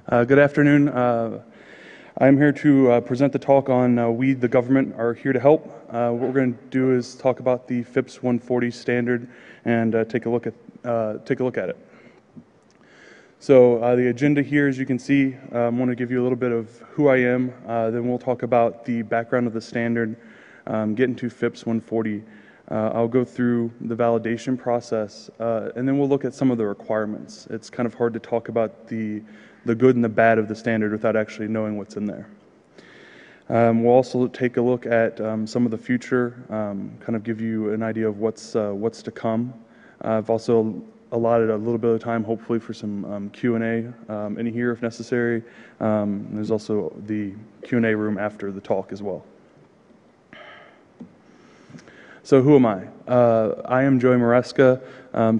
Good afternoon. I'm here to present the talk on We the Government Are Here to Help. What we're going to do is talk about the FIPS 140 standard and take a look at it. So the agenda here, as you can see, I want to give you a little bit of who I am. Then we'll talk about the background of the standard, get into FIPS 140. I'll go through the validation process, and then we'll look at some of the requirements. It's kind of hard to talk about the good and the bad of the standard without actually knowing what's in there. We'll also take a look at some of the future, kind of give you an idea of what's to come. I've also allotted a little bit of time, hopefully, for some Q&A in here if necessary. There's also the Q&A room after the talk as well. So who am I? I am Joey Maresca.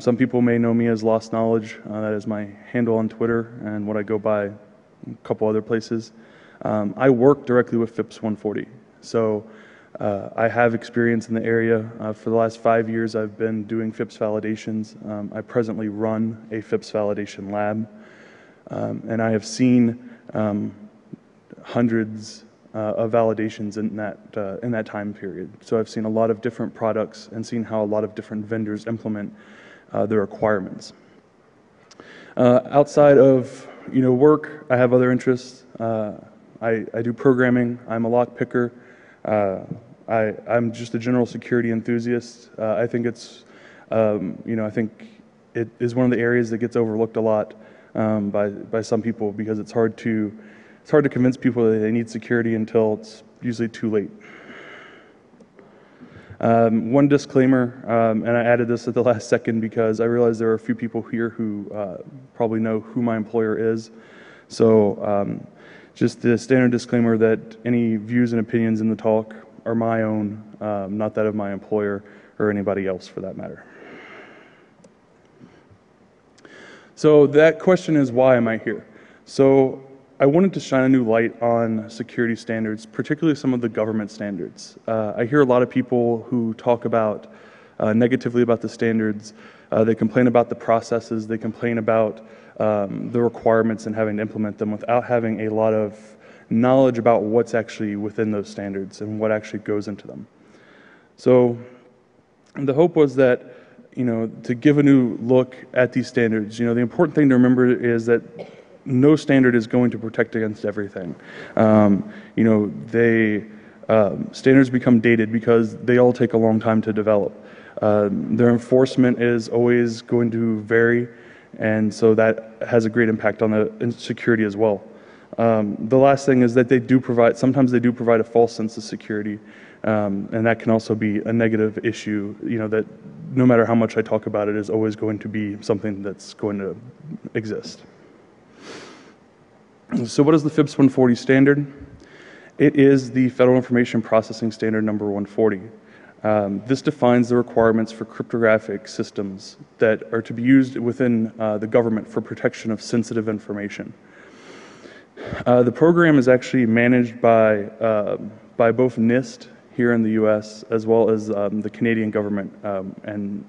Some people may know me as Lost Knowledge. That is my handle on Twitter and what I go by a couple other places. I work directly with FIPS 140. So I have experience in the area. For the last 5 years, I've been doing FIPS validations. I presently run a FIPS validation lab. And I have seen hundreds of validations in that time period. So I've seen a lot of different products and seen how a lot of different vendors implement the requirements. Outside of work, I have other interests. I do programming. I'm a lock picker. I'm just a general security enthusiast. I think it's I think it is one of the areas that gets overlooked a lot by some people because it's hard to convince people that they need security until it's usually too late. One disclaimer, and I added this at the last second because I realized there are a few people here who probably know who my employer is. So just the standard disclaimer that any views and opinions in the talk are my own, not that of my employer or anybody else for that matter. So that question is, why am I here? So I wanted to shine a new light on security standards, particularly some of the government standards. I hear a lot of people who talk about negatively about the standards. They complain about the processes. They complain about the requirements and having to implement them without having a lot of knowledge about what's actually within those standards and what actually goes into them. So the hope was that to give a new look at these standards. The important thing to remember is that no standard is going to protect against everything. Standards become dated because they all take a long time to develop. Their enforcement is always going to vary, and so that has a great impact on the security as well. The last thing is that sometimes they do provide a false sense of security, and that can also be a negative issue, that no matter how much I talk about it is always going to be something that's going to exist. So what is the FIPS 140 standard? It is the Federal Information Processing Standard number 140. This defines the requirements for cryptographic systems that are to be used within the government for protection of sensitive information. The program is actually managed by both NIST here in the U.S. as well as the Canadian government and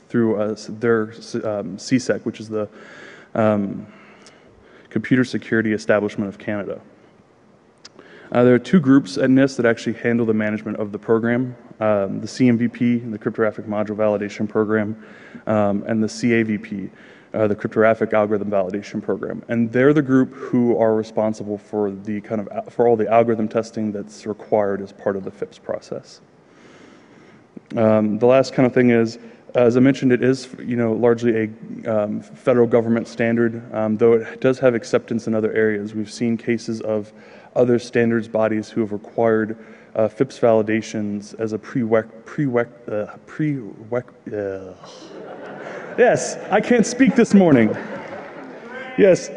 through their CSEC, which is the Computer Security Establishment of Canada. There are two groups at NIST that actually handle the management of the program, the CMVP, the Cryptographic Module Validation Program, and the CAVP, the Cryptographic Algorithm Validation Program. And they're the group who are responsible for for all the algorithm testing that's required as part of the FIPS process. The last kind of thing is, as I mentioned, it is largely a federal government standard, though it does have acceptance in other areas. We've seen cases of other standards bodies who have required FIPS validations as a yes, I can't speak this morning. Yes.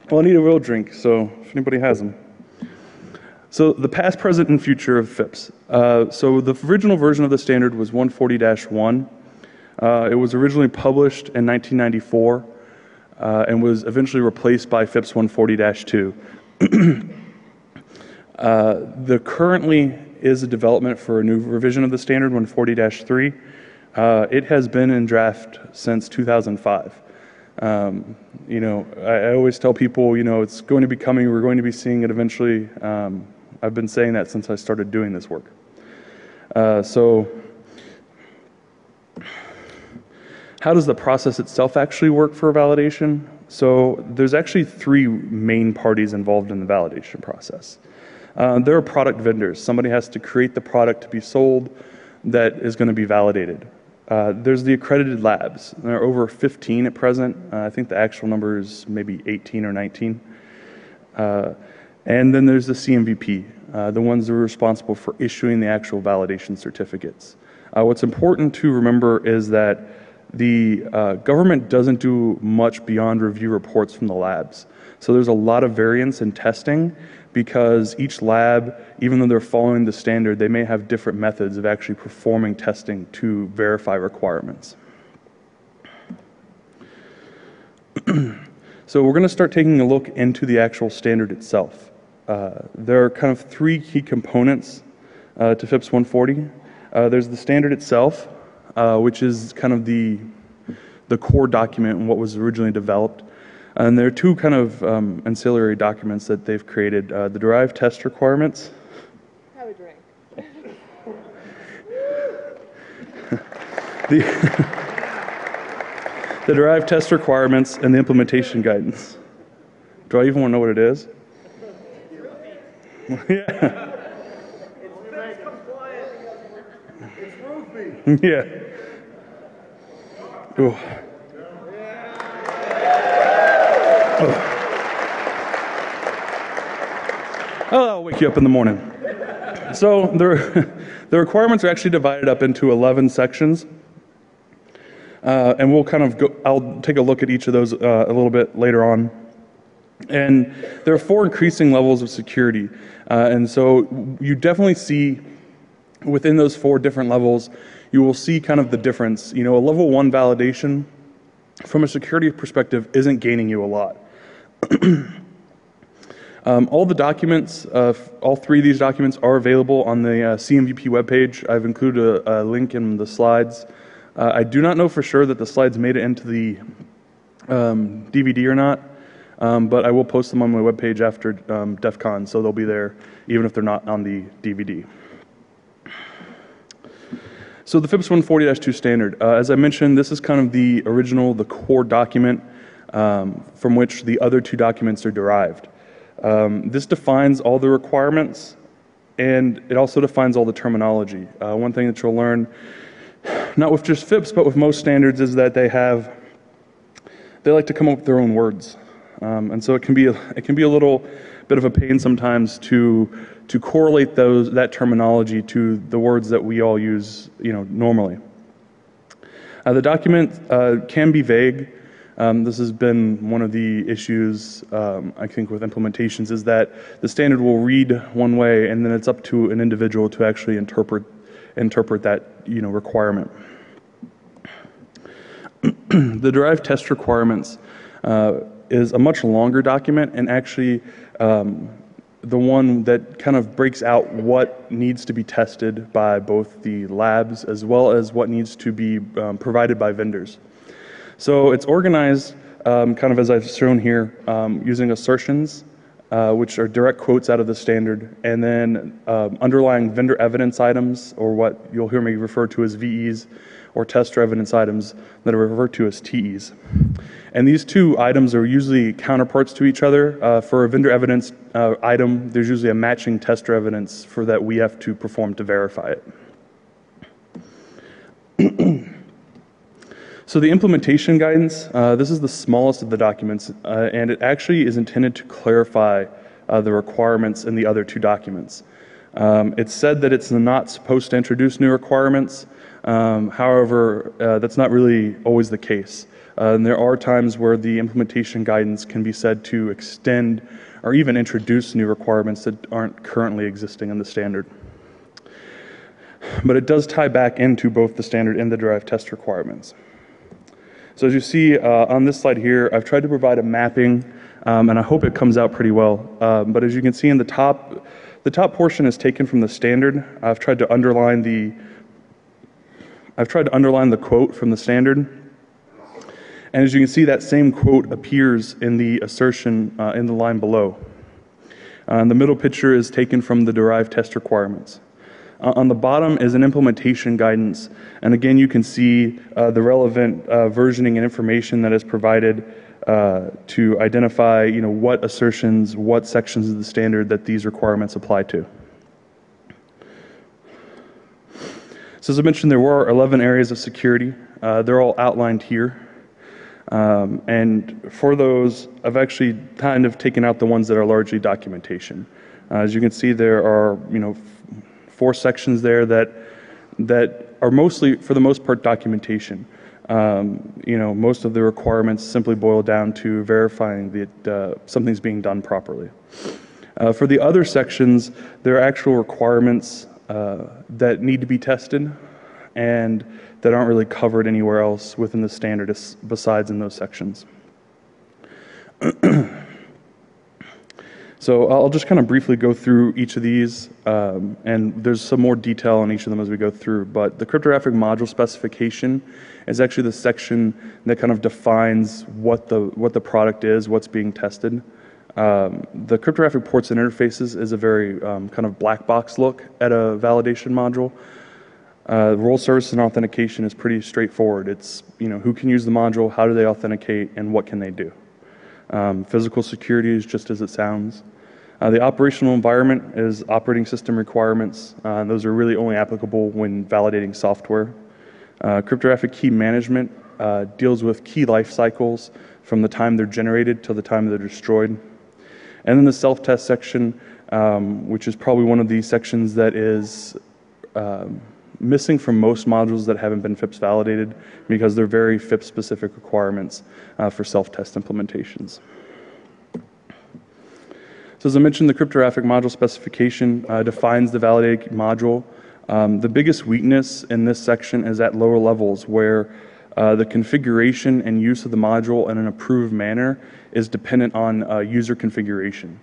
Well, I need a real drink, so if anybody has them. So the past, present, and future of FIPS. So the original version of the standard was 140-1. It was originally published in 1994 and was eventually replaced by FIPS 140-2. There currently is a development for a new revision of the standard, 140-3. It has been in draft since 2005. You know, I always tell people, you know, it's going to be coming, we're going to be seeing it eventually. I've been saying that since I started doing this work. So how does the process itself actually work for validation? So there's actually three main parties involved in the validation process. There are product vendors. Somebody has to create the product to be sold that is going to be validated. There's the accredited labs. There are over 15 at present. I think the actual number is maybe 18 or 19. And then there's the CMVP, the ones that are responsible for issuing the actual validation certificates. What's important to remember is that the government doesn't do much beyond review reports from the labs. So there's a lot of variance in testing because each lab, even though they're following the standard, they may have different methods of actually performing testing to verify requirements. So we're going to start taking a look into the actual standard itself. There are kind of three key components to FIPS 140. There's the standard itself, which is kind of the core document and what was originally developed. And there are two kind of ancillary documents that they've created, the derived test requirements. Have a drink. The derived test requirements and the implementation guidance. Do I even want to know what it is? Yeah. It's compliant. It's roofie. Yeah. Ooh. Oh, I'll wake you up in the morning. So the requirements are actually divided up into 11 sections. And we'll kind of go, I'll take a look at each of those a little bit later on. And there are 4 increasing levels of security. And so you definitely see within those 4 different levels, you will see kind of the difference. You know, a level 1 validation from a security perspective isn't gaining you a lot. All the documents, all 3 of these documents are available on the CMVP webpage. I've included a link in the slides. I do not know for sure that the slides made it into the DVD or not, but I will post them on my webpage after DEFCON, so they'll be there even if they're not on the DVD. So the FIPS 140-2 standard, as I mentioned, this is kind of the original, the core document from which the other 2 documents are derived. This defines all the requirements, and it also defines all the terminology. One thing that you'll learn, not with just FIPS, but with most standards, is that they like to come up with their own words. And so it can be a little bit of a pain sometimes to correlate that terminology to the words that we all use, you know, normally. The document can be vague. This has been one of the issues, I think, with implementations, is that the standard will read one way, and then it's up to an individual to actually interpret that, you know, requirement. The derived test requirements is a much longer document, and actually the one that kind of breaks out what needs to be tested by both the labs as well as what needs to be provided by vendors. So it's organized kind of as I've shown here, using assertions, which are direct quotes out of the standard, and then underlying vendor evidence items, or what you'll hear me refer to as VEs, or tester evidence items that are referred to as TEs. And these 2 items are usually counterparts to each other. For a vendor evidence item, there's usually a matching tester evidence for that we have to perform to verify it. So the implementation guidance, this is the smallest of the documents, and it actually is intended to clarify the requirements in the other 2 documents. It's said that it's not supposed to introduce new requirements. However, that's not really always the case. And there are times where the implementation guidance can be said to extend or even introduce new requirements that aren't currently existing in the standard. But it does tie back into both the standard and the derived test requirements. So as you see on this slide here, I've tried to provide a mapping, and I hope it comes out pretty well. But as you can see in the top portion is taken from the standard. I've tried to underline the quote from the standard. And as you can see, that same quote appears in the assertion in the line below. And the middle picture is taken from the derived test requirements. On the bottom is an implementation guidance, and again you can see the relevant versioning and information that is provided to identify what assertions, what sections of the standard that these requirements apply to. So as I mentioned, there were 11 areas of security. They're all outlined here. And for those, I've actually kind of taken out the ones that are largely documentation. As you can see, there are 4 sections there that are mostly, for the most part, documentation. Most of the requirements simply boil down to verifying that something's being done properly. For the other sections, there are actual requirements that need to be tested and that aren't really covered anywhere else within the standard besides in those sections. So I'll just kind of briefly go through each of these, and there's some more detail on each of them as we go through, but the cryptographic module specification is actually the section that kind of defines what the product is, what's being tested. The cryptographic ports and interfaces is a very kind of black box look at a validation module. Role service and authentication is pretty straightforward. It's who can use the module, how do they authenticate, and what can they do. Physical security is just as it sounds. The operational environment is operating system requirements. Those are really only applicable when validating software. Cryptographic key management deals with key life cycles from the time they're generated till the time they're destroyed. And then the self-test section, which is probably one of these sections that is missing from most modules that haven't been FIPS validated because they're very FIPS-specific requirements for self-test implementations. So as I mentioned, the cryptographic module specification defines the validated module. The biggest weakness in this section is at lower levels where the configuration and use of the module in an approved manner is dependent on user configuration.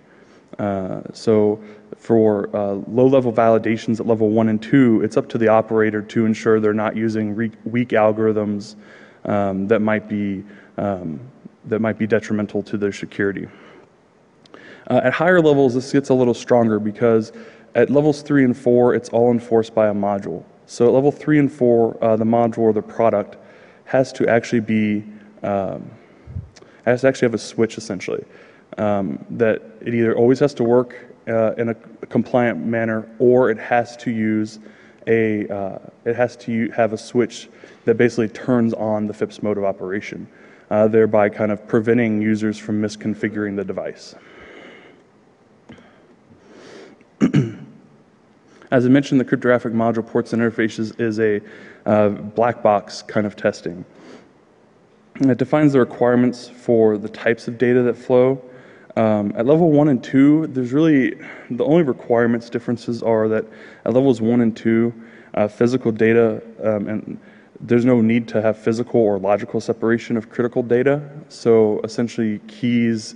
So for low-level validations at level 1 and 2, it's up to the operator to ensure they're not using weak algorithms that might be detrimental to their security. At higher levels, this gets a little stronger because at levels 3 and 4, it's all enforced by a module. So at level 3 and 4, the module or the product has to actually be have a switch essentially. That it either always has to work in a compliant manner, or it has to use have a switch that basically turns on the FIPS mode of operation, thereby kind of preventing users from misconfiguring the device. As I mentioned, the cryptographic module ports and interfaces is a black box kind of testing. It defines the requirements for the types of data that flow. At level 1 and 2, there's really, the only requirements differences are that at levels 1 and 2, physical data, and there's no need to have physical or logical separation of critical data. So essentially keys,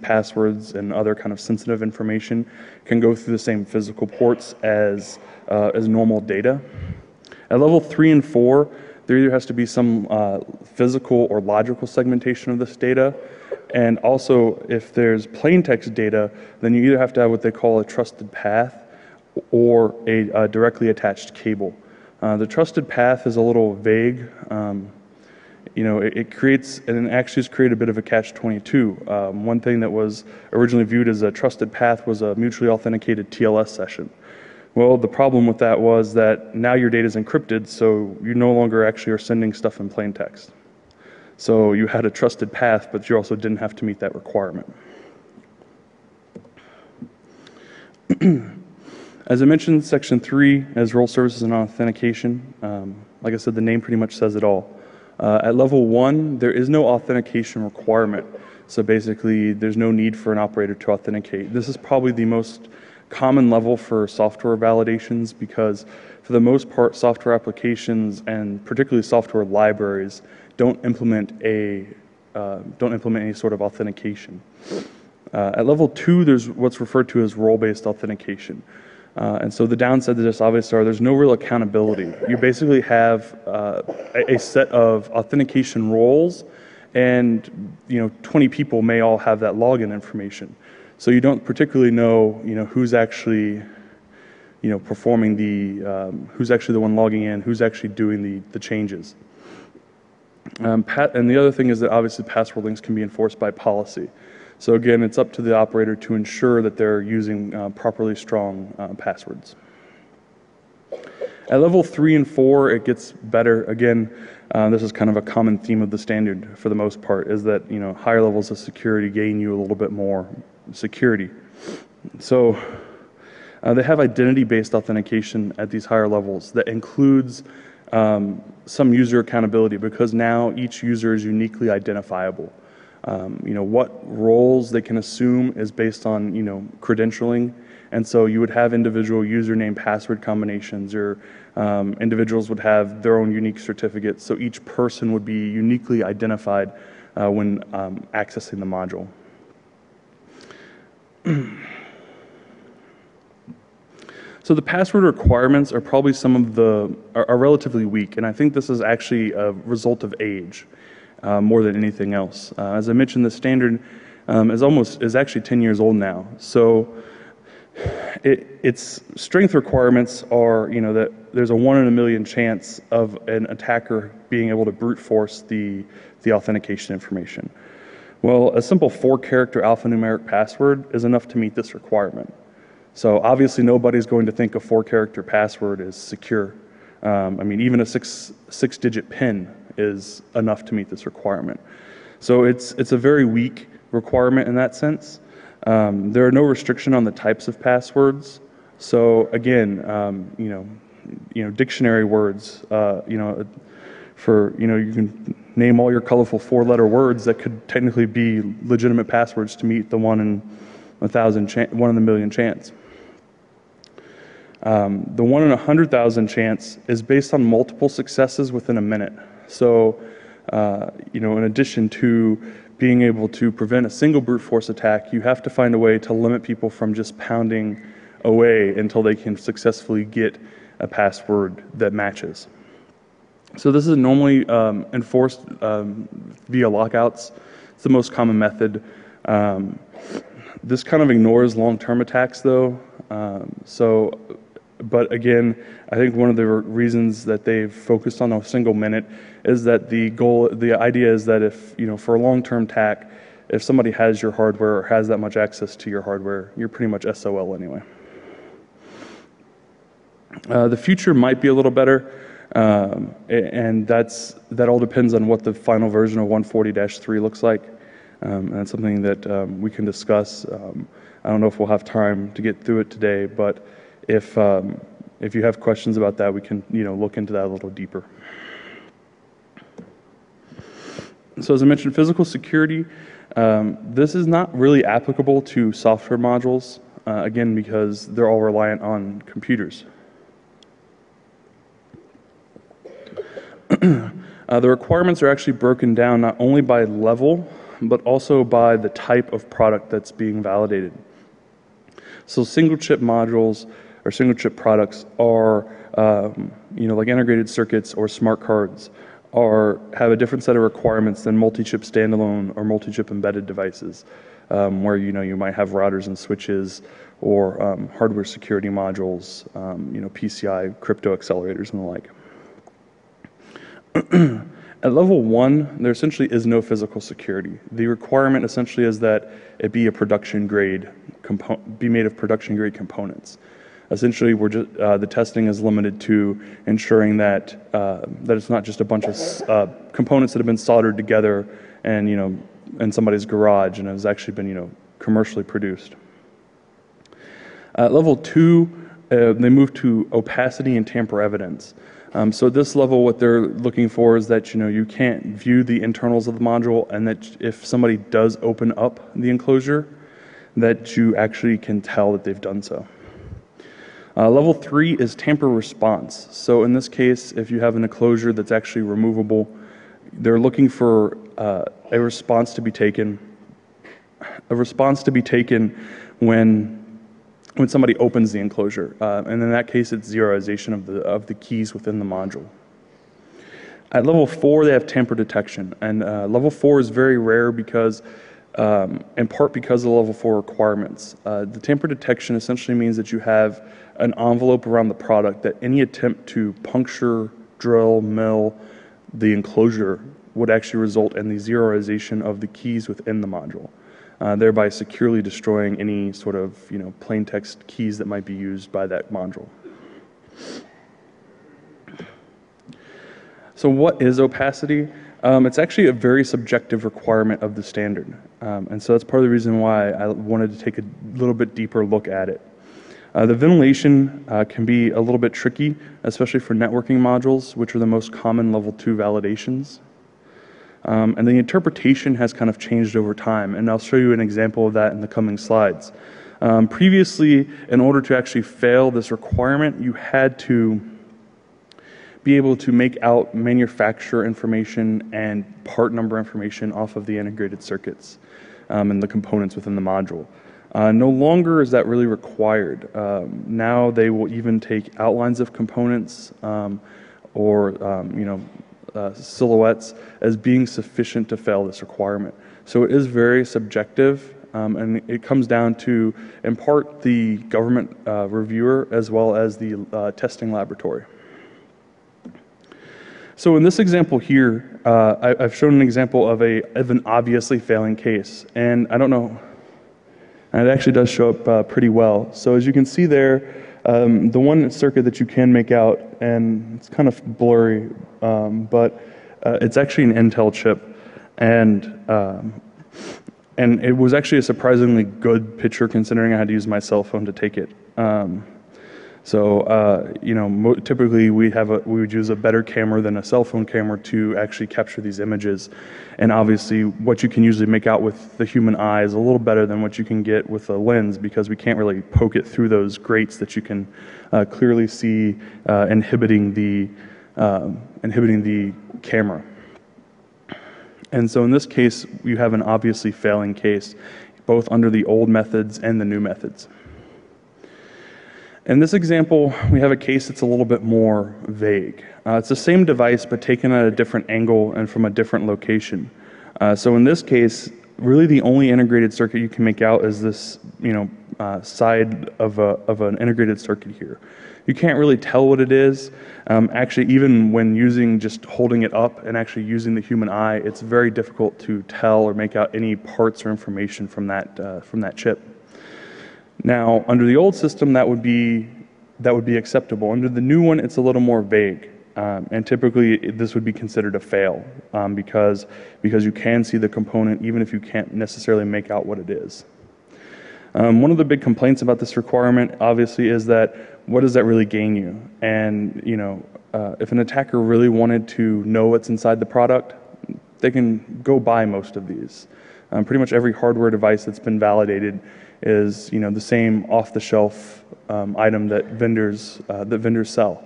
passwords, and other kind of sensitive information can go through the same physical ports as normal data. At level 3 and 4, there either has to be some physical or logical segmentation of this data. And also, if there's plain text data, then you either have to have what they call a trusted path or a directly attached cable. The trusted path is a little vague. It creates, and it actually has created a bit of a catch-22. One thing that was originally viewed as a trusted path was a mutually authenticated TLS session. Well, the problem with that was that now your data is encrypted, so you no longer actually are sending stuff in plain text. So you had a trusted path, but you also didn't have to meet that requirement. As I mentioned, Section 3 is role services and authentication. Like I said, the name pretty much says it all. At level 1, there is no authentication requirement. So basically, there's no need for an operator to authenticate. This is probably the most common level for software validations because for the most part, software applications and particularly software libraries don't implement any sort of authentication. At level 2, there's what's referred to as role-based authentication. And so the downside to this obviously are there's no real accountability. You basically have a set of authentication roles, and 20 people may all have that login information. So you don't particularly know who's actually performing who's actually the one logging in, who's actually doing the changes. And the other thing is that obviously password links can be enforced by policy. So again, it's up to the operator to ensure that they're using properly strong passwords. At level 3 and 4, it gets better. Again, this is kind of a common theme of the standard for the most part, is that higher levels of security gain you a little bit more security. So they have identity-based authentication at these higher levels that includes some user accountability, because now each user is uniquely identifiable. What roles they can assume is based on credentialing, and so you would have individual username password combinations, or individuals would have their own unique certificates, so each person would be uniquely identified when accessing the module. So the password requirements are probably are relatively weak, and I think this is actually a result of age more than anything else. As I mentioned, the standard is actually 10 years old now. So its strength requirements are that there's a 1 in a million chance of an attacker being able to brute force the authentication information. Well, a simple 4-character alphanumeric password is enough to meet this requirement. So obviously nobody's going to think a 4-character password is secure. I mean, even a six-digit PIN is enough to meet this requirement. So it's a very weak requirement in that sense. There are no restriction on the types of passwords. So again, dictionary words, you can name all your colorful 4-letter words that could technically be legitimate passwords to meet the 1 in a million chance. The 1 in 100,000 chance is based on multiple successes within a minute. So, in addition to being able to prevent a single brute force attack, you have to find a way to limit people from just pounding away until they can successfully get a password that matches. So this is normally enforced via lockouts. It's the most common method. This kind of ignores long-term attacks though. But again, I think one of the reasons that they've focused on a single minute is that the idea is that if, for a long-term attack, if somebody has your hardware or has that much access to your hardware, you're pretty much SOL anyway. The future might be a little better, and that all depends on what the final version of 140-3 looks like. And that's something that we can discuss. I don't know if we'll have time to get through it today, but if you have questions about that, we can look into that a little deeper. So as I mentioned, physical security, this is not really applicable to software modules, again, because they're all reliant on computers. The requirements are actually broken down not only by level, but also by the type of product that's being validated. So single chip modules or single chip products are, like integrated circuits or smart cards, have a different set of requirements than multi-chip standalone or multi-chip embedded devices, where you might have routers and switches or hardware security modules, PCI, crypto accelerators and the like. At level 1, there essentially is no physical security. The requirement essentially is that it be a production grade be made of production grade components. Essentially, the testing is limited to ensuring that it's not just a bunch of components that have been soldered together and in somebody's garage and has actually been commercially produced. At level 2, they move to opacity and tamper evidence. So at this level, what they're looking for is that you can't view the internals of the module, and that if somebody does open up the enclosure, that you actually can tell that they've done so. Level 3 is tamper response. So in this case, if you have an enclosure that's actually removable, they're looking for a response to be taken. A response to be taken when when somebody opens the enclosure. And in that case, it's zeroization of the keys within the module. At level 4, they have tamper detection, and level 4 is very rare because, in part because of the level 4 requirements. The tamper detection essentially means that you have an envelope around the product that any attempt to puncture, drill, mill the enclosure would actually result in the zeroization of the keys within the module, thereby securely destroying any sort of plain text keys that might be used by that module. So what is opacity? It's actually a very subjective requirement of the standard. And so that's part of the reason why I wanted to take a little bit deeper look at it. The ventilation can be a little bit tricky, especially for networking modules, which are the most common level 2 validations. And the interpretation has kind of changed over time, and I'll show you an example of that in the coming slides. Previously, in order to actually fail this requirement, you had to be able to make out manufacturer information and part number information off of the integrated circuits and the components within the module. No longer is that really required. Now they will even take outlines of components or silhouettes as being sufficient to fail this requirement. So it is very subjective, and it comes down to, in part, the government reviewer as well as the testing laboratory. So in this example here, I've shown an example of an obviously failing case, and I don't know, and it actually does show up pretty well. So as you can see there, the one circuit that you can make out, and it's kind of blurry, but it's actually an Intel chip, and it was actually a surprisingly good picture considering I had to use my cell phone to take it. Typically we would use a better camera than a cell phone camera to actually capture these images. And obviously what you can usually make out with the human eye is a little better than what you can get with a lens, because we can't really poke it through those grates that you can clearly see inhibiting the camera. And so in this case, you have an obviously failing case, both under the old methods and the new methods. In this example, we have a case that's a little bit more vague. It's the same device, but taken at a different angle and from a different location. So in this case, really the only integrated circuit you can make out is this, side of an integrated circuit here. You can't really tell what it is. Actually, even when just holding it up and actually using the human eye, it's very difficult to tell or make out any parts or information from that chip. Now, under the old system, that would be acceptable. Under the new one, it's a little more vague, and typically this would be considered a fail because you can see the component even if you can't necessarily make out what it is. One of the big complaints about this requirement, obviously, is that what does that really gain you? And if an attacker really wanted to know what's inside the product, they can go buy most of these. Pretty much every hardware device that's been validated is the same off-the-shelf item that vendors sell.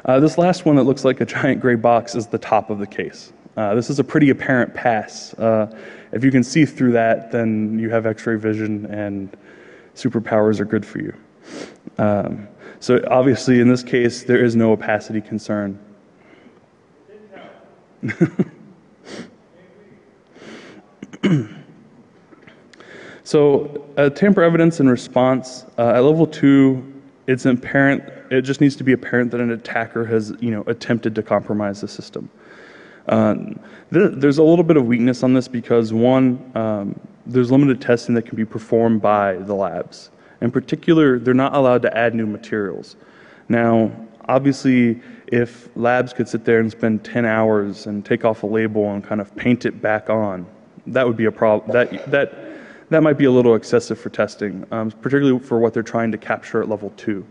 This last one that looks like a giant gray box is the top of the case. This is a pretty apparent pass. If you can see through that, then you have X-ray vision and superpowers are good for you. So obviously in this case there is no opacity concern. So tamper evidence and response at level 2, it's apparent. It just needs to be apparent that an attacker has attempted to compromise the system. There's a little bit of weakness on this because one, there's limited testing that can be performed by the labs. In particular, they're not allowed to add new materials. Now, obviously, if labs could sit there and spend 10 hours and take off a label and kind of paint it back on, that would be a problem. That might be a little excessive for testing, particularly for what they're trying to capture at level 2.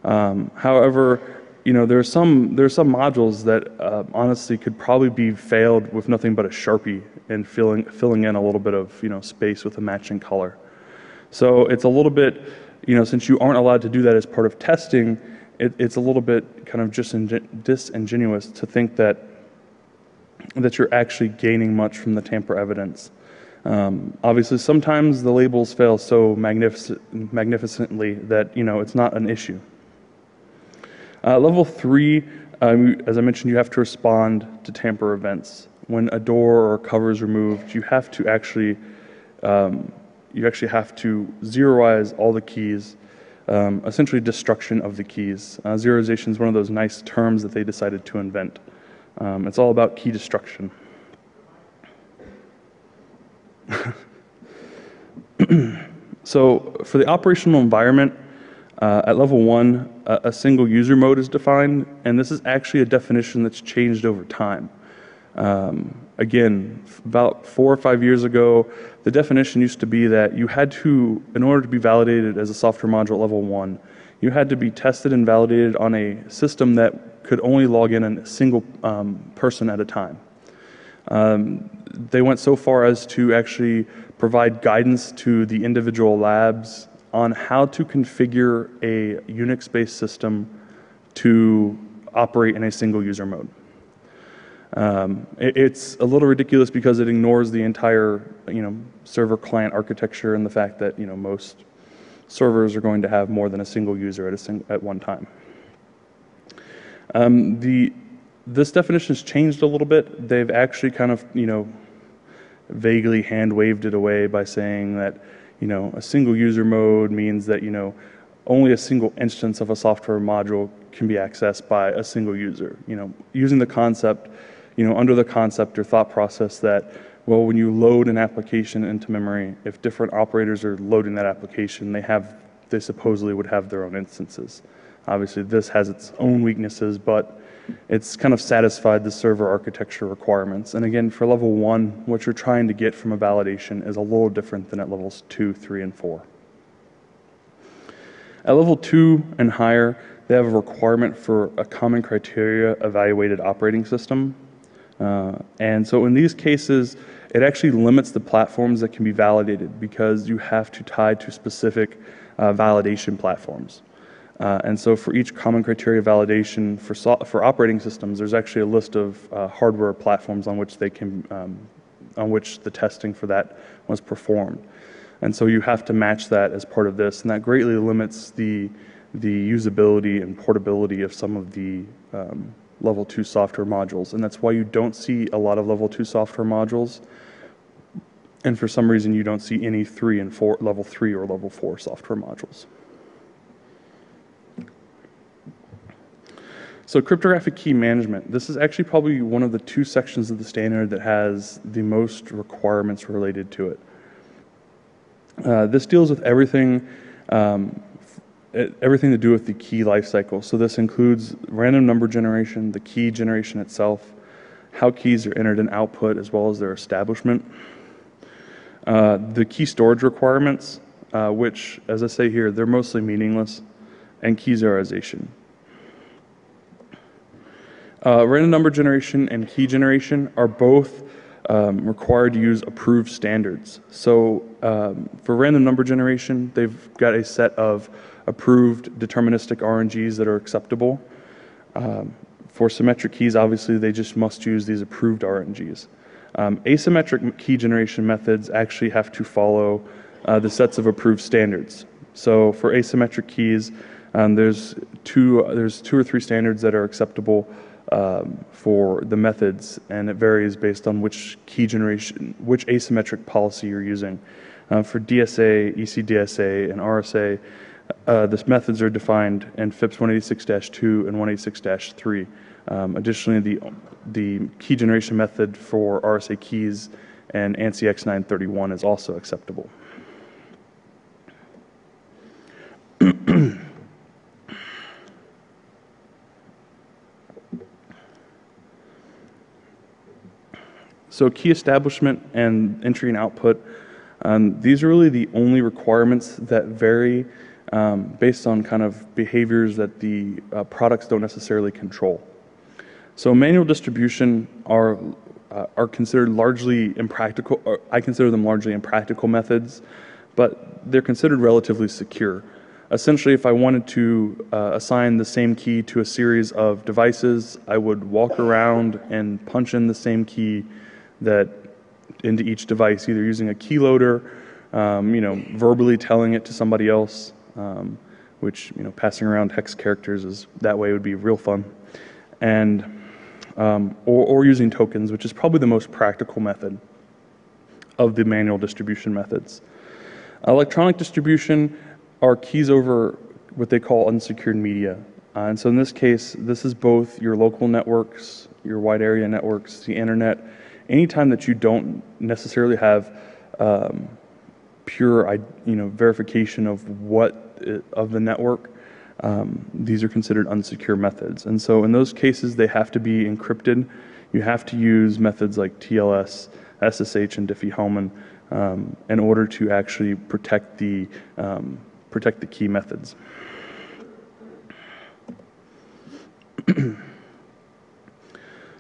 However, there are some modules that honestly could probably be failed with nothing but a Sharpie and filling in a little bit of space with a matching color. So it's a little bit, since you aren't allowed to do that as part of testing, it's a little bit kind of just disingenuous to think that you're actually gaining much from the tamper evidence. Obviously, sometimes the labels fail so magnificently that, it's not an issue. Level 3, as I mentioned, you have to respond to tamper events. When a door or a cover is removed, you have to actually have to zeroize all the keys, essentially destruction of the keys. Zeroization is one of those nice terms that they decided to invent. It's all about key destruction. So for the operational environment, at level 1, a single user mode is defined, and this is actually a definition that's changed over time. Again, about 4 or 5 years ago, the definition used to be that you had to, in order to be validated as a software module at level 1, you had to be tested and validated on a system that could only log in a single person at a time. They went so far as to actually provide guidance to the individual labs on how to configure a Unix-based system to operate in a single user mode. It's a little ridiculous because it ignores the entire, server client architecture and the fact that, most servers are going to have more than a single user at one time. This definition has changed a little bit. They've actually kind of, vaguely hand-waved it away by saying that, a single user mode means that, only a single instance of a software module can be accessed by a single user. Using the concept, under the concept or thought process that, well, when you load an application into memory, if different operators are loading that application, they supposedly would have their own instances. Obviously, this has its own weaknesses, but it's kind of satisfied the server architecture requirements. And again, for level 1, what you're trying to get from a validation is a little different than at levels 2, 3, and 4. At level 2 and higher, they have a requirement for a common criteria evaluated operating system. And so in these cases, it actually limits the platforms that can be validated because you have to tie to specific validation platforms. And so for each common criteria validation for operating systems, there's actually a list of hardware platforms on which on which the testing for that was performed. And so you have to match that as part of this, and that greatly limits the usability and portability of some of the level 2 software modules. And that's why you don't see a lot of level 2 software modules, and for some reason you don't see any level 3 or level 4 software modules. So cryptographic key management. This is actually probably one of the 2 sections of the standard that has the most requirements related to it. This deals with everything to do with the key lifecycle. So this includes random number generation, the key generation itself, how keys are entered and output, as well as their establishment. The key storage requirements, which, as I say here, they're mostly meaningless, and key zeroization. Random number generation and key generation are both required to use approved standards. So for random number generation, they've got a set of approved deterministic RNGs that are acceptable. For symmetric keys, obviously, they just must use these approved RNGs. Asymmetric key generation methods actually have to follow the sets of approved standards. So for asymmetric keys, there's two or three standards that are acceptable for the methods, and it varies based on which key generation, which asymmetric policy you're using. For DSA, ECDSA, and RSA, these methods are defined in FIPS 186-2 and 186-3. Additionally, the key generation method for RSA keys and ANSI X931 is also acceptable. So key establishment and entry and output, these are really the only requirements that vary based on kind of behaviors that the products don't necessarily control. So manual distribution are considered largely impractical, or I consider them largely impractical methods, but they're considered relatively secure. Essentially, if I wanted to assign the same key to a series of devices, I would walk around and punch in the same key that into each device, either using a keyloader, verbally telling it to somebody else, which, passing around hex characters is that way would be real fun, and or using tokens, which is probably the most practical method of the manual distribution methods. Electronic distribution are keys over what they call unsecured media. And so in this case, this is both your local networks, your wide area networks, the internet. Anytime that you don't necessarily have pure verification of of the network, these are considered unsecure methods. And so in those cases, they have to be encrypted. You have to use methods like TLS, SSH, and Diffie-Hellman in order to actually protect the key methods.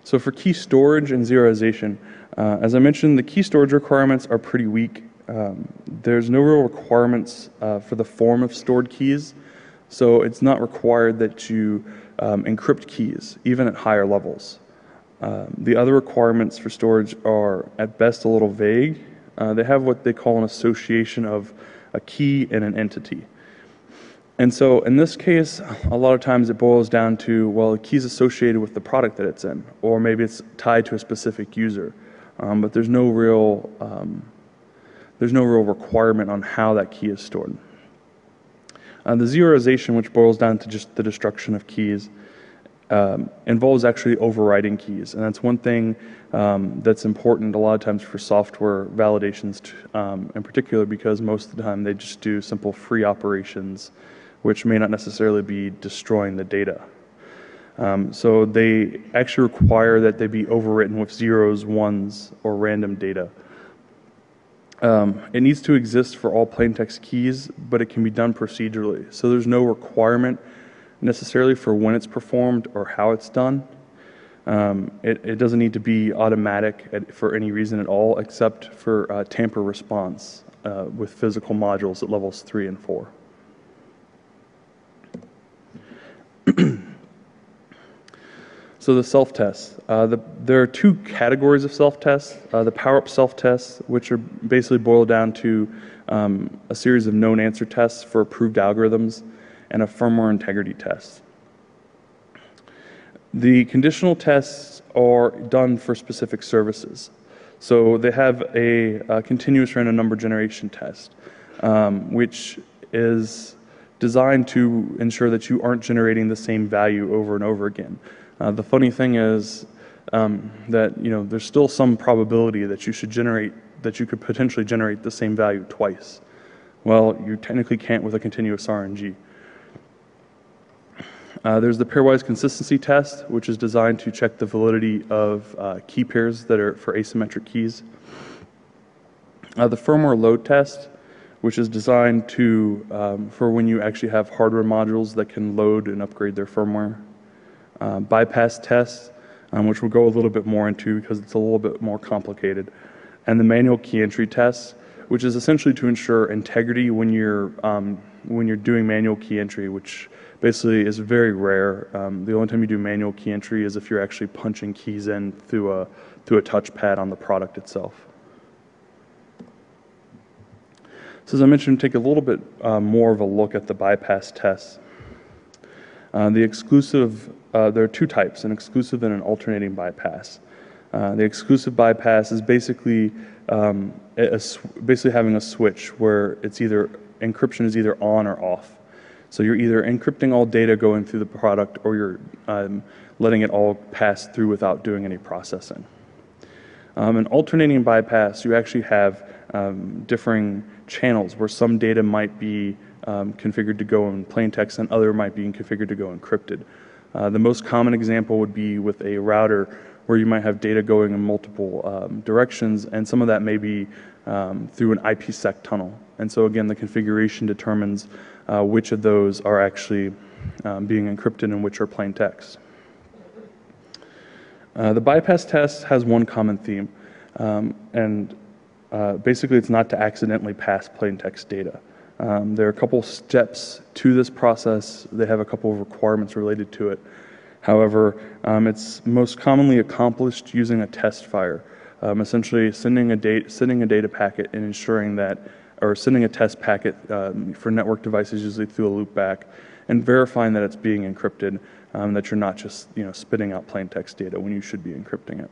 So for key storage and zeroization, as I mentioned, the key storage requirements are pretty weak. There's no real requirements for the form of stored keys, so it's not required that you encrypt keys, even at higher levels. The other requirements for storage are at best a little vague. They have what they call an association of a key and an entity. And so in this case, a lot of times it boils down to, well, the key's associated with the product that it's in, or maybe it's tied to a specific user. But there's no real requirement on how that key is stored. The zeroization, which boils down to just the destruction of keys, involves actually overwriting keys. And that's one thing that's important a lot of times for software validations, in particular, because most of the time they just do simple free operations, which may not necessarily be destroying the data. So they actually require that they be overwritten with zeros, ones, or random data. It needs to exist for all plaintext keys, but it can be done procedurally. So there's no requirement necessarily for when it's performed or how it's done. It doesn't need to be automatic for any reason at all, except for tamper response with physical modules at levels 3 and 4. So the self-tests. There are two categories of self-tests. The power-up self-tests, which are basically boiled down to a series of known answer tests for approved algorithms, and a firmware integrity test. The conditional tests are done for specific services. So they have a continuous random number generation test, which is designed to ensure that you aren't generating the same value over and over again. The funny thing is that there's still some probability that you could potentially generate the same value twice. Well, you technically can't with a continuous RNG. There's the pairwise consistency test, which is designed to check the validity of key pairs that are for asymmetric keys. The firmware load test, which is designed to for when you actually have hardware modules that can load and upgrade their firmware. Bypass test, which we'll go a little bit more into because it's a little bit more complicated. And the manual key entry test, which is essentially to ensure integrity when you're doing manual key entry, which basically is very rare. The only time you do manual key entry is if you're actually punching keys in through a touchpad on the product itself. So as I mentioned, take a little bit more of a look at the bypass tests. There are two types, an exclusive and an alternating bypass. The exclusive bypass is basically having a switch where encryption is either on or off. So you're either encrypting all data going through the product, or you're letting it all pass through without doing any processing. An alternating bypass, you actually have differing channels where some data might be configured to go in plain text and other might be configured to go encrypted. The most common example would be with a router where you might have data going in multiple directions, and some of that may be through an IPsec tunnel. And so again, the configuration determines which of those are actually being encrypted and which are plain text. The bypass test has one common theme, and basically it's not to accidentally pass plain text data. There are a couple steps to this process. They have a couple of requirements related to it. However, it's most commonly accomplished using a test fire. essentially sending a data packet and ensuring that, or sending a test packet for network devices, usually through a loopback, and verifying that it's being encrypted, that you're not just spitting out plain text data when you should be encrypting it.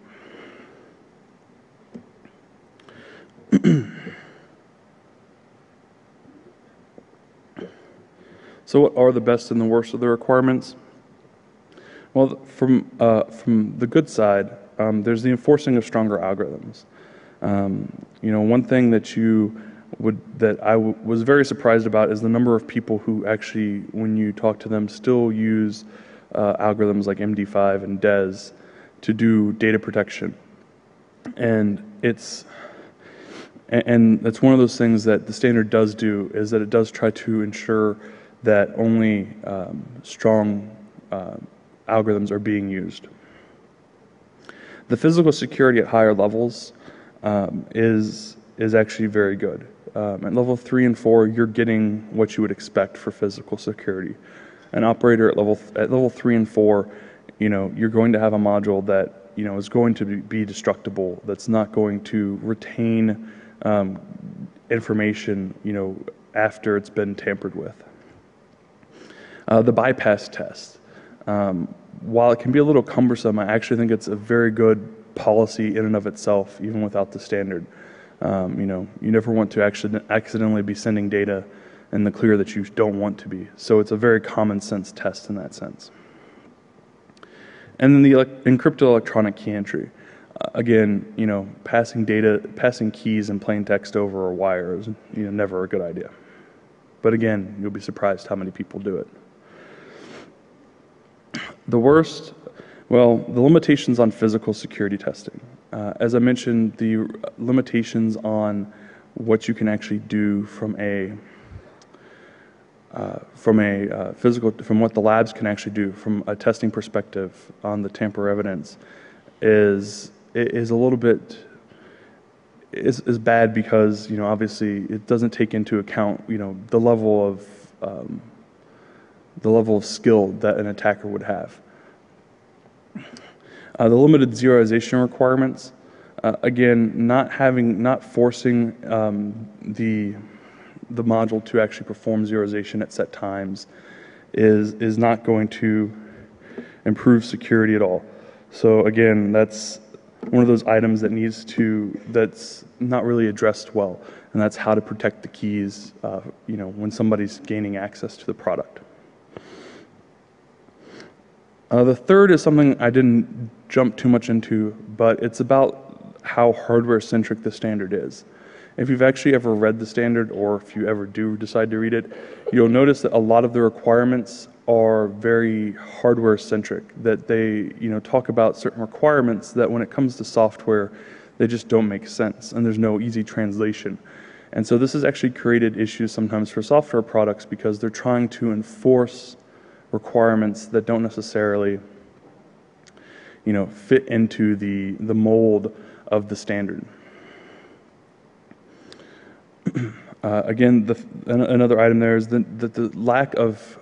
So what are the best and the worst of the requirements? Well, from the good side, there's the enforcing of stronger algorithms. One thing that I was very surprised about is the number of people who actually, when you talk to them, still use algorithms like MD5 and DES to do data protection. And it's one of those things that the standard does do, is that it does try to ensure that only strong algorithms are being used. The physical security at higher levels is actually very good. At level 3 and 4, you're getting what you would expect for physical security. An operator at level 3 and 4, you're going to have a module that is going to be destructible. That's not going to retain information after it's been tampered with. The bypass test. While it can be a little cumbersome, I actually think it's a very good policy in and of itself, even without the standard. You never want to accidentally be sending data in the clear that you don't want to be. So it's a very common sense test in that sense. And then the encrypted electronic key entry. Again, passing keys in plain text over a wire is never a good idea. But again, you'll be surprised how many people do it. The worst, well, the limitations on physical security testing. As I mentioned, the limitations on what you can actually do from what the labs can actually do from a testing perspective on the tamper evidence is a little bit is bad, because obviously it doesn't take into account the level of skill that an attacker would have. The limited zeroization requirements, again, not forcing the module to actually perform zeroization at set times is not going to improve security at all. So again, that's one of those items that's not really addressed well, and that's how to protect the keys when somebody's gaining access to the product. The third is something I didn't jump too much into, but it's about how hardware-centric the standard is. If you've actually ever read the standard, or if you ever do decide to read it, you'll notice that a lot of the requirements are very hardware-centric, that they talk about certain requirements that when it comes to software, they just don't make sense, and there's no easy translation. And so this has actually created issues sometimes for software products, because they're trying to enforce requirements that don't necessarily fit into the mold of the standard. Again, another item there is the lack of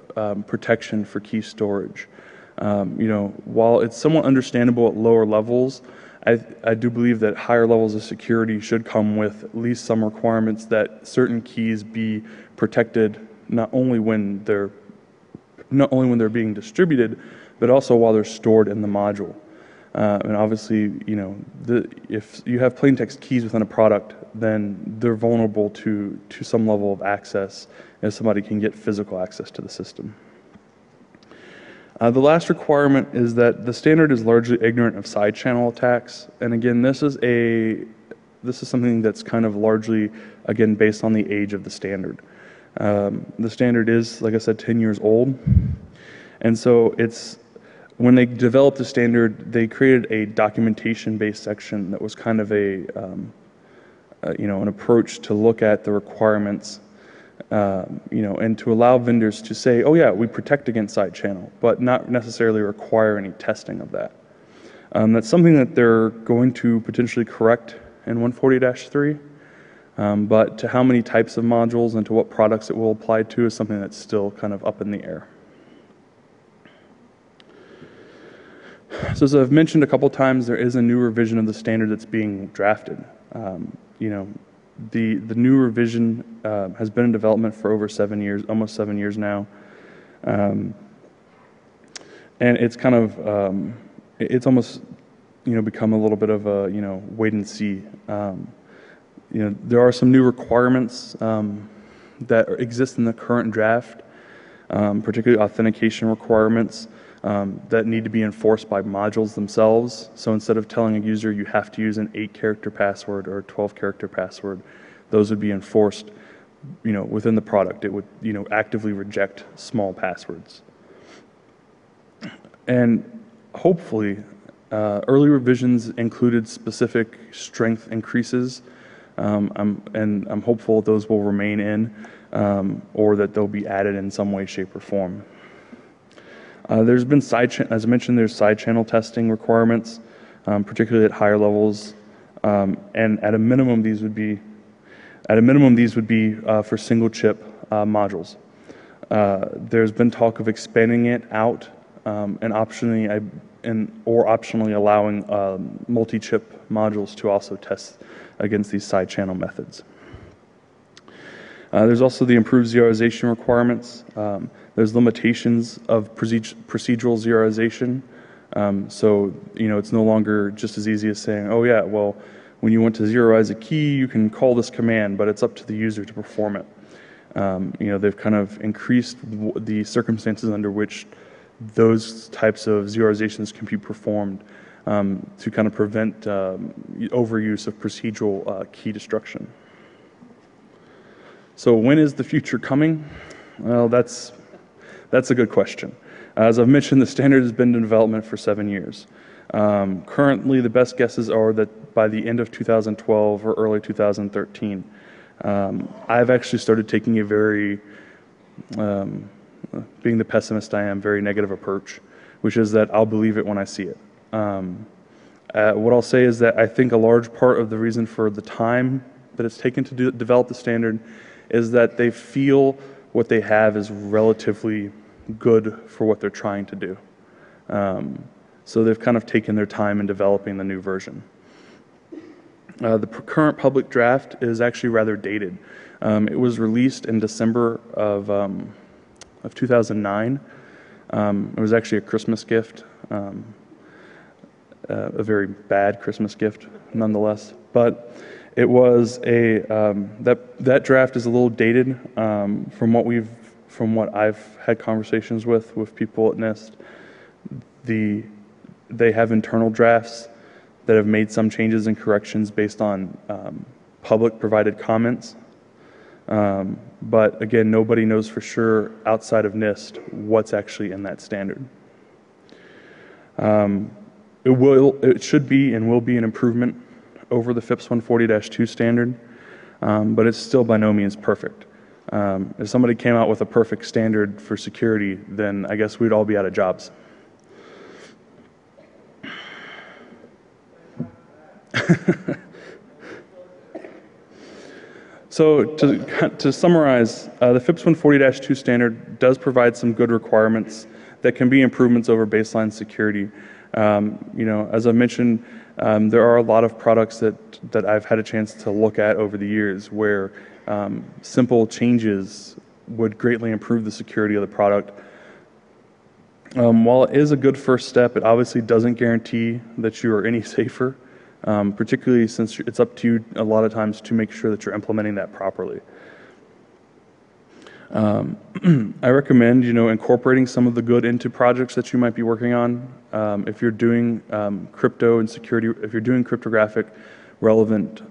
protection for key storage. While it's somewhat understandable at lower levels, I do believe that higher levels of security should come with at least some requirements that certain keys be protected not only when they're being distributed, but also while they're stored in the module. And obviously, if you have plain text keys within a product, then they're vulnerable to some level of access, as somebody can get physical access to the system. The last requirement is that the standard is largely ignorant of side channel attacks. And again, this is something that's kind of largely, again, based on the age of the standard. The standard is, like I said, 10 years old. And so when they developed the standard, they created a documentation-based section that was kind of an approach to look at the requirements, and to allow vendors to say, oh yeah, we protect against side channel, but not necessarily require any testing of that. That's something that they're going to potentially correct in 140-3, but to how many types of modules and to what products it will apply to is something that's still kind of up in the air. So as I've mentioned a couple times, there is a new revision of the standard that's being drafted. You know, the new revision has been in development for over 7 years, almost 7 years now. And it's kind of, it's almost, you know, become a little bit of a, you know, wait and see. You know, there are some new requirements that exist in the current draft, particularly authentication requirements that need to be enforced by modules themselves. So instead of telling a user you have to use an 8-character password or a 12-character password, those would be enforced, you know, within the product. It would, you know, actively reject small passwords. And hopefully, early revisions included specific strength increases, and I'm hopeful those will remain in, or that they'll be added in some way, shape, or form. There's been as I mentioned, there's side channel testing requirements, particularly at higher levels, and at a minimum, these would be for single chip modules. There's been talk of expanding it out and optionally allowing multi-chip modules to also test against these side channel methods. There's also the improved zeroization requirements. There's limitations of procedural zeroization. So, you know, it's no longer just as easy as saying, oh yeah, well, when you want to zeroize a key, you can call this command, but it's up to the user to perform it. You know, they've kind of increased the circumstances under which those types of zeroizations can be performed to kind of prevent overuse of procedural key destruction. So when is the future coming? Well, that's a good question. As I've mentioned, the standard has been in development for 7 years. Currently, the best guesses are that by the end of 2012 or early 2013. I've actually started taking a very, being the pessimist I am, very negative approach, which is that I'll believe it when I see it. What I'll say is that I think a large part of the reason for the time that it's taken to develop the standard is that they feel what they have is relatively good for what they're trying to do. So they've kind of taken their time in developing the new version. The current public draft is actually rather dated. It was released in December of 2009. It was actually a Christmas gift, a very bad Christmas gift nonetheless. But it was a that draft is a little dated from what I've had conversations with people at NIST. They have internal drafts that have made some changes and corrections based on public provided comments. But again, nobody knows for sure outside of NIST what's actually in that standard. It should be and will be an improvement over the FIPS 140-2 standard, but it's still by no means perfect. If somebody came out with a perfect standard for security, then I guess we'd all be out of jobs. So to summarize, the FIPS 140-2 standard does provide some good requirements that can be improvements over baseline security. You know, as I mentioned, there are a lot of products that I've had a chance to look at over the years where simple changes would greatly improve the security of the product. While it is a good first step, it obviously doesn't guarantee that you are any safer, particularly since it's up to you a lot of times to make sure that you're implementing that properly. I recommend, you know, incorporating some of the good into projects that you might be working on. If you're doing crypto and security, if you're doing cryptographic relevant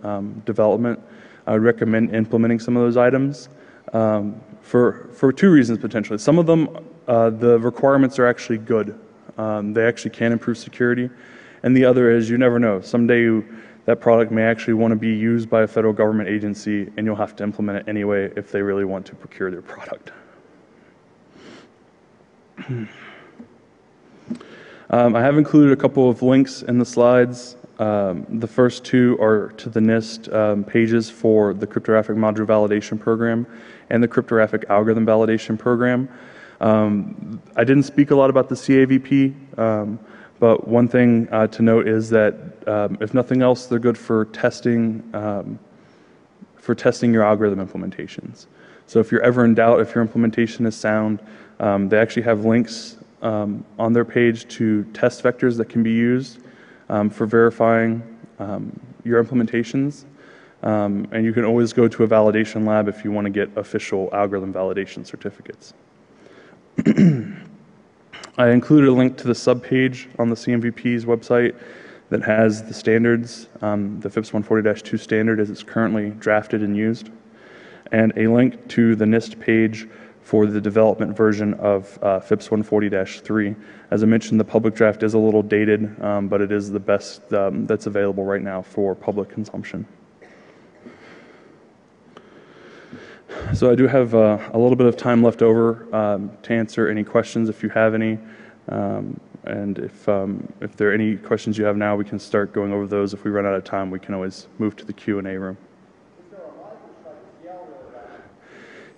development, I would recommend implementing some of those items for two reasons potentially. Some of them, the requirements are actually good. They actually can improve security. And the other is you never know. Someday that product may actually want to be used by a federal government agency and you'll have to implement it anyway if they really want to procure their product. I have included a couple of links in the slides. The first two are to the NIST pages for the cryptographic module validation program and the cryptographic algorithm validation program. I didn't speak a lot about the CAVP, But one thing to note is that if nothing else, they're good for testing your algorithm implementations. So if you're ever in doubt if your implementation is sound, they actually have links on their page to test vectors that can be used for verifying your implementations. And you can always go to a validation lab if you want to get official algorithm validation certificates. I included a link to the subpage on the CMVP's website that has the standards, the FIPS 140-2 standard as it's currently drafted and used, and a link to the NIST page for the development version of FIPS 140-3. As I mentioned, the public draft is a little dated, but it is the best that's available right now for public consumption. So I do have a little bit of time left over to answer any questions if you have any. And if there are any questions you have now, we can start going over those. If we run out of time, we can always move to the Q&A room.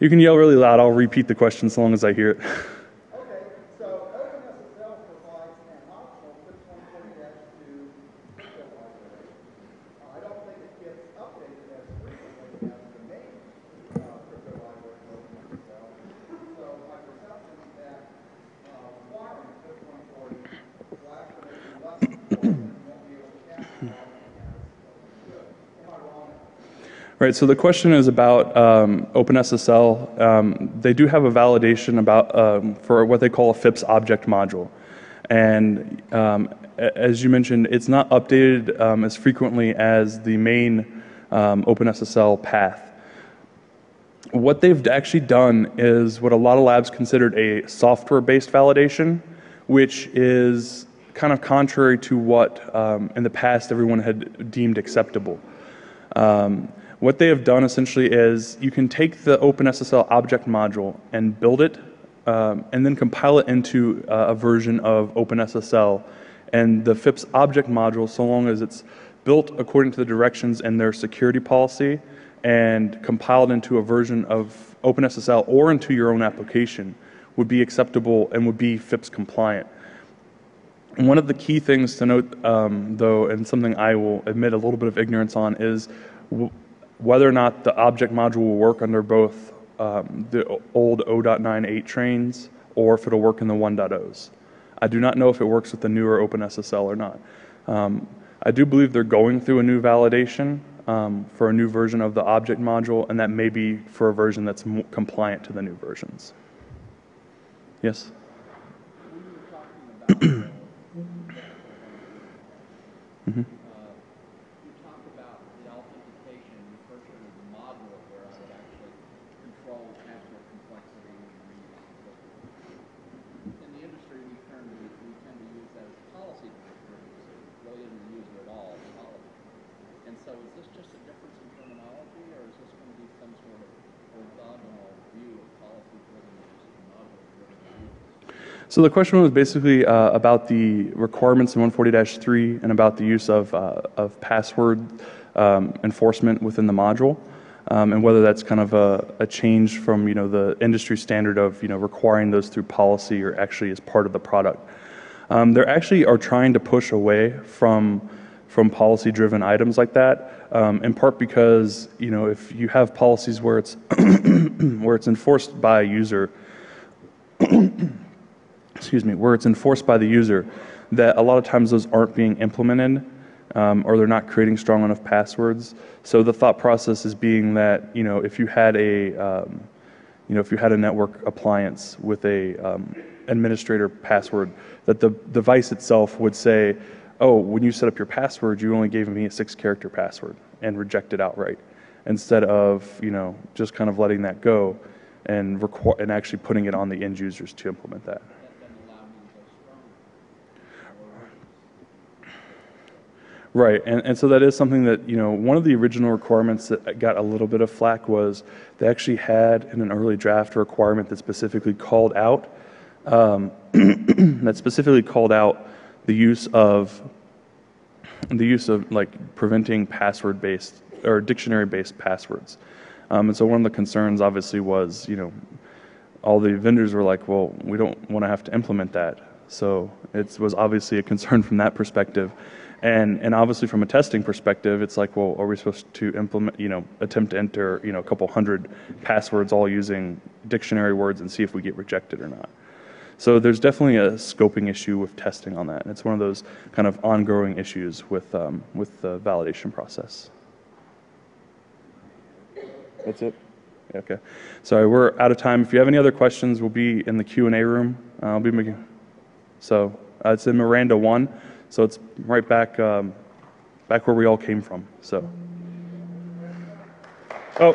You can yell really loud. I'll repeat the question as long as I hear it. Okay, so OpenSSL provides an optional FIPS 140-2 crypto library. I don't think it gets updated as frequently as the main crypto library of OpenSSL. So my perception is that acquiring FIPS 140 will actually make you less important and you won't be able to capture all as good. Am I wrong? Right, so the question is about OpenSSL. They do have a validation about for what they call a FIPS object module. And as you mentioned, it's not updated as frequently as the main OpenSSL path. What they've actually done is what a lot of labs considered a software-based validation, which is kind of contrary to what in the past everyone had deemed acceptable. What they have done essentially is you can take the OpenSSL object module and build it and then compile it into a version of OpenSSL. And the FIPS object module, so long as it's built according to the directions in their security policy and compiled into a version of OpenSSL or into your own application, would be acceptable and would be FIPS compliant. And one of the key things to note, though, and something I will admit a little bit of ignorance on, is whether or not the object module will work under both the old 0.98 trains or if it'll work in the 1.0s. I do not know if it works with the newer OpenSSL or not. I do believe they're going through a new validation for a new version of the object module, and that may be for a version that's compliant to the new versions. Yes? Mm-hmm. You talked about the authentication, you first heard of the module where I would actually control password complexity and reuse. In the industry, we tend to use that as policy predictor, so it really isn't a user at all, it's policy. And so is this just a difference in terminology, or is this going to be some sort of orthogonal view of policy-driven versus module-driven views? So the question was basically about the requirements in 140-3 and about the use of password enforcement within the module, and whether that's kind of a change from the industry standard of requiring those through policy or actually as part of the product. They actually are trying to push away from policy-driven items like that, in part because if you have policies where it's where it's enforced by a user. Where it's enforced by the user, that a lot of times those aren't being implemented or they're not creating strong enough passwords. So the thought process is being that if you had a network appliance with a administrator password, that the device itself would say, oh, when you set up your password, you only gave me a 6-character password, and reject it outright, instead of just kind of letting that go and actually putting it on the end users to implement that. Right, and so that is something that, one of the original requirements that got a little bit of flack was they actually had in an early draft a requirement that specifically called out the use of like preventing password-based or dictionary-based passwords. And so one of the concerns obviously was, all the vendors were like, well, we don't want to have to implement that. So it was obviously a concern from that perspective. And obviously from a testing perspective, it's like, well, are we supposed to implement, attempt to enter, a couple hundred passwords all using dictionary words and see if we get rejected or not? So there's definitely a scoping issue with testing on that. And it's one of those kind of ongoing issues with the validation process. That's it? Okay. Sorry, we're out of time. If you have any other questions, we'll be in the Q&A room. I'll be making, so it's in Miranda 1. So it's right back where we all came from. So, oh.